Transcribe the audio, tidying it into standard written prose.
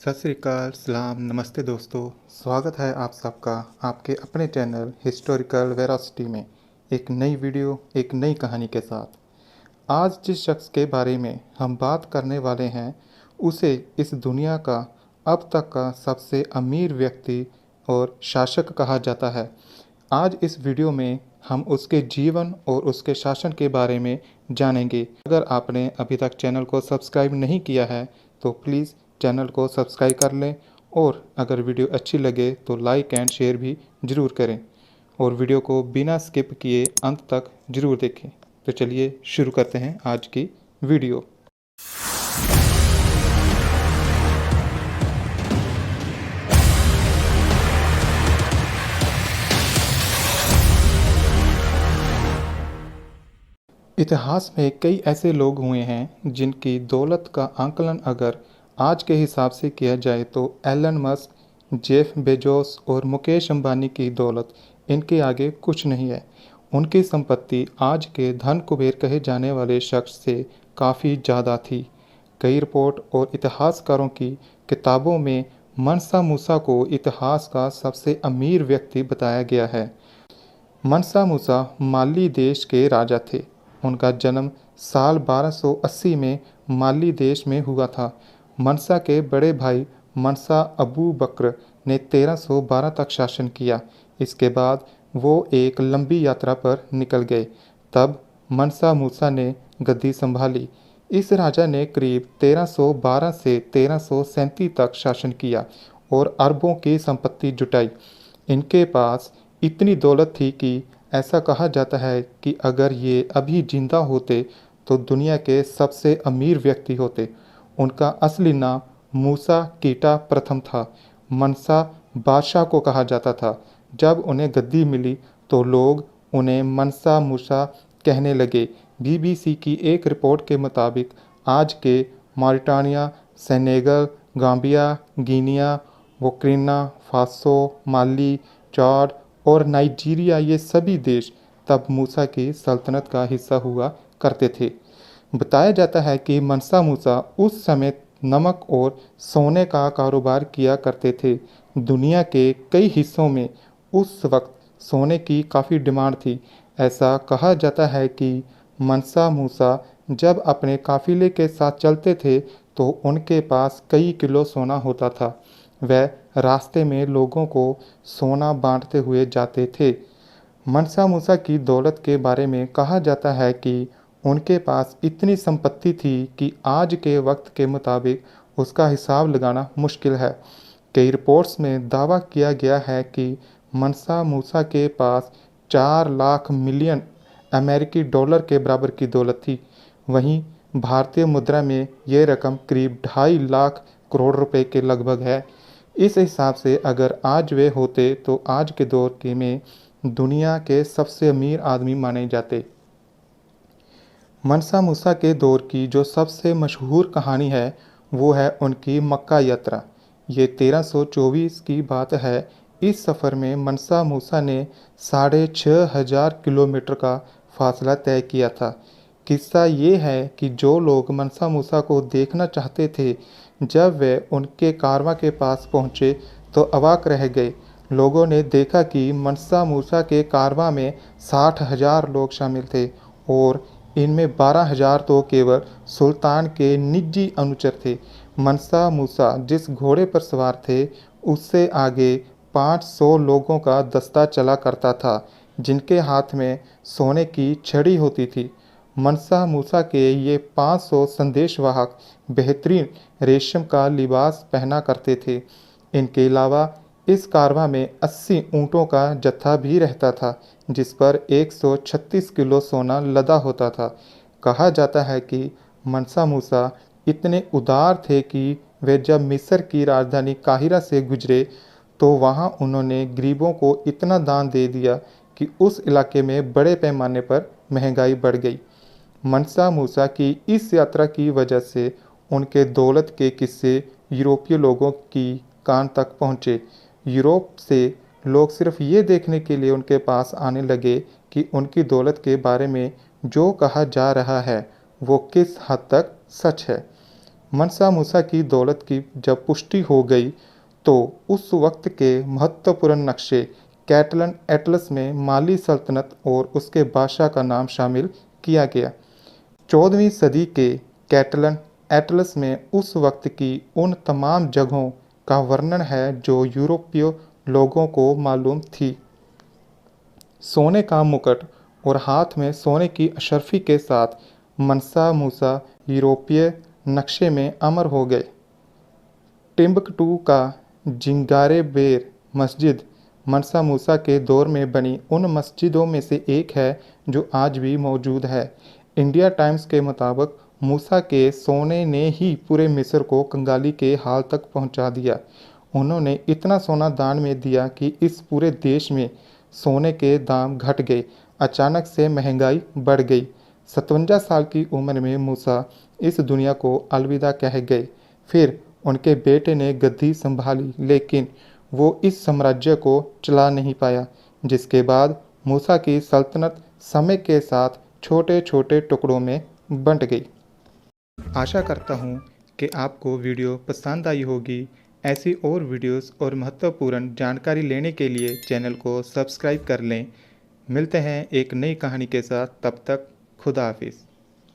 सत श्री अकाल, सलाम, नमस्ते दोस्तों। स्वागत है आप सबका आपके अपने चैनल हिस्टोरिकल वेरासिटी में एक नई वीडियो, एक नई कहानी के साथ। आज जिस शख्स के बारे में हम बात करने वाले हैं उसे इस दुनिया का अब तक का सबसे अमीर व्यक्ति और शासक कहा जाता है। आज इस वीडियो में हम उसके जीवन और उसके शासन के बारे में जानेंगे। अगर आपने अभी तक चैनल को सब्सक्राइब नहीं किया है तो प्लीज़ चैनल को सब्सक्राइब कर लें और अगर वीडियो अच्छी लगे तो लाइक एंड शेयर भी ज़रूर करें और वीडियो को बिना स्किप किए अंत तक ज़रूर देखें। तो चलिए शुरू करते हैं आज की वीडियो। इतिहास में कई ऐसे लोग हुए हैं जिनकी दौलत का आंकलन अगर आज के हिसाब से किया जाए तो एलन मस्क, जेफ बेजोस और मुकेश अंबानी की दौलत इनके आगे कुछ नहीं है। उनकी संपत्ति आज के धन कुबेर कहे जाने वाले शख्स से काफ़ी ज़्यादा थी। कई रिपोर्ट और इतिहासकारों की किताबों में मनसा मूसा को इतिहास का सबसे अमीर व्यक्ति बताया गया है। मनसा मूसा माली देश के राजा थे। उनका जन्म साल 1280 में माली देश में हुआ था। मनसा के बड़े भाई मनसा अबू बकर ने 1312 तक शासन किया। इसके बाद वो एक लंबी यात्रा पर निकल गए। तब मनसा मूसा ने गद्दी संभाली। इस राजा ने करीब 1312 से 1337 तक शासन किया और अरबों की संपत्ति जुटाई। इनके पास इतनी दौलत थी कि ऐसा कहा जाता है कि अगर ये अभी जिंदा होते तो दुनिया के सबसे अमीर व्यक्ति होते। उनका असली नाम मूसा कीटा प्रथम था। मनसा बादशाह को कहा जाता था। जब उन्हें गद्दी मिली तो लोग उन्हें मनसा मूसा कहने लगे। बीबीसी की एक रिपोर्ट के मुताबिक आज के Mauritania, Senegal, Gambia, Guinea, Burkina Faso, Mali, Chad और नाइजीरिया ये सभी देश तब मूसा की सल्तनत का हिस्सा हुआ करते थे। बताया जाता है कि मनसा मूसा उस समय नमक और सोने का कारोबार किया करते थे। दुनिया के कई हिस्सों में उस वक्त सोने की काफ़ी डिमांड थी। ऐसा कहा जाता है कि मनसा मूसा जब अपने काफिले के साथ चलते थे तो उनके पास कई किलो सोना होता था। वह रास्ते में लोगों को सोना बांटते हुए जाते थे। मनसा मूसा की दौलत के बारे में कहा जाता है कि उनके पास इतनी संपत्ति थी कि आज के वक्त के मुताबिक उसका हिसाब लगाना मुश्किल है। कई रिपोर्ट्स में दावा किया गया है कि मनसा मूसा के पास 4 लाख मिलियन अमेरिकी डॉलर के बराबर की दौलत थी। वहीं भारतीय मुद्रा में यह रकम करीब 2.5 लाख करोड़ रुपए के लगभग है। इस हिसाब से अगर आज वे होते तो आज के दौर के में दुनिया के सबसे अमीर आदमी माने जाते। मनसा मूसा के दौर की जो सबसे मशहूर कहानी है वो है उनकी मक्का यात्रा। ये 1324 की बात है। इस सफ़र में मनसा मूसा ने 6500 किलोमीटर का फासला तय किया था। किस्सा ये है कि जो लोग मनसा मूसा को देखना चाहते थे जब वे उनके कारवां के पास पहुँचे तो अवाक रह गए। लोगों ने देखा कि मनसा मूसा के कारवां में 60,000 लोग शामिल थे और इनमें 12,000 तो केवल सुल्तान के निजी अनुचर थे। मनसा मूसा जिस घोड़े पर सवार थे उससे आगे 500 लोगों का दस्ता चला करता था जिनके हाथ में सोने की छड़ी होती थी। मनसा मूसा के ये 500 संदेशवाहक बेहतरीन रेशम का लिबास पहना करते थे। इनके अलावा इस कारवां में 80 ऊँटों का जत्था भी रहता था जिस पर 136 किलो सोना लदा होता था। कहा जाता है कि मनसा मूसा इतने उदार थे कि वे जब मिस्र की राजधानी काहिरा से गुजरे तो वहां उन्होंने गरीबों को इतना दान दे दिया कि उस इलाके में बड़े पैमाने पर महंगाई बढ़ गई। मनसा मूसा की इस यात्रा की वजह से उनके दौलत के किस्से यूरोपीय लोगों की कान तक पहुँचे। यूरोप से लोग सिर्फ ये देखने के लिए उनके पास आने लगे कि उनकी दौलत के बारे में जो कहा जा रहा है वो किस हद तक सच है। मनसा मूसा की दौलत की जब पुष्टि हो गई तो उस वक्त के महत्वपूर्ण नक्शे कैटलन एटलस में माली सल्तनत और उसके बादशाह का नाम शामिल किया गया। 14वीं सदी के कैटलन एटलस में उस वक्त की उन तमाम जगहों का वर्णन है जो यूरोपीय लोगों को मालूम थी। सोने का मुकुट और हाथ में सोने की अशर्फी के साथ मनसा मूसा यूरोपीय नक्शे में अमर हो गए। टिम्बकटू का जिंगारे बेर मस्जिद मनसा मूसा के दौर में बनी उन मस्जिदों में से एक है जो आज भी मौजूद है। इंडिया टाइम्स के मुताबिक मूसा के सोने ने ही पूरे मिस्र को कंगाली के हाल तक पहुंचा दिया। उन्होंने इतना सोना दान में दिया कि इस पूरे देश में सोने के दाम घट गए। अचानक से महंगाई बढ़ गई। 57 साल की उम्र में मूसा इस दुनिया को अलविदा कह गए। फिर उनके बेटे ने गद्दी संभाली, लेकिन वो इस साम्राज्य को चला नहीं पाया, जिसके बाद मूसा की सल्तनत समय के साथ छोटे छोटे टुकड़ों में बंट गई। आशा करता हूँ कि आपको वीडियो पसंद आई होगी। ऐसी और वीडियोस और महत्वपूर्ण जानकारी लेने के लिए चैनल को सब्सक्राइब कर लें। मिलते हैं एक नई कहानी के साथ, तब तक खुदा हाफिज़।